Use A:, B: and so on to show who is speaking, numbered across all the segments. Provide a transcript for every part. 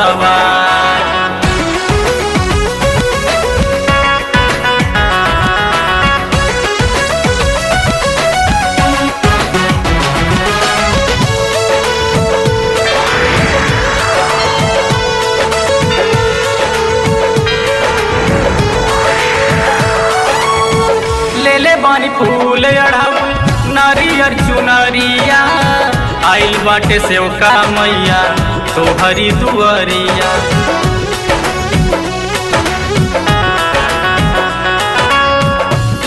A: सवार। ले बानी फूल अढ़ाउल नारियर चुनरिया, आइल बाटे सेवका मैया तोहरी दुआरिया।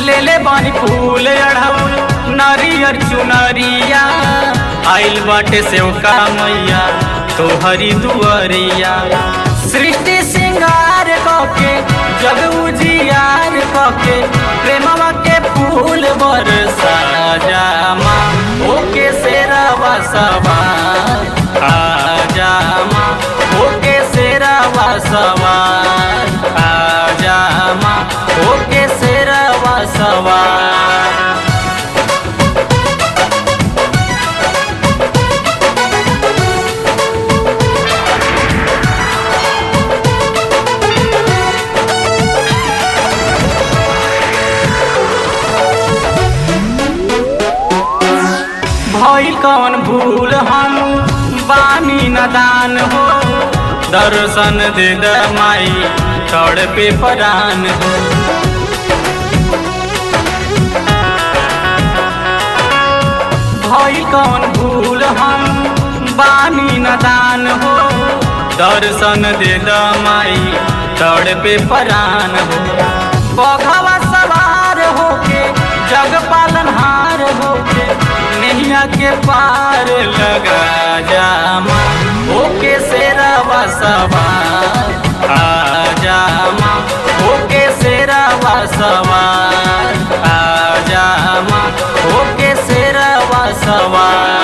A: ले बानी फूल अढ़ाउल नारियर चुनरिया, आइल बाटे सेवका मैया तोहरी दुआरिया। सृष्टि सिंगार कके जग उजियार कके प्रेमवा के फूल बरसा जामा, ओके शेरवा सवार आजा माँ, ओके शेरवा सवार आजा माँ, ओके शेरवा सवार। भइल कौन भूल हम बानी नदान हो, दर्शन दे द माई तड़पे परान हो। भइल कौन भूल हम बानी नदान हो, दर्शन दे द माई तड़पे परान हो। बघवा सवार होके जग पालनहार होके नैया के पार लगा जामा, ओके शेरवा सवार आजा माँ, ओके शेरवा सवार आजा माँ, ओके शेरवा सवार।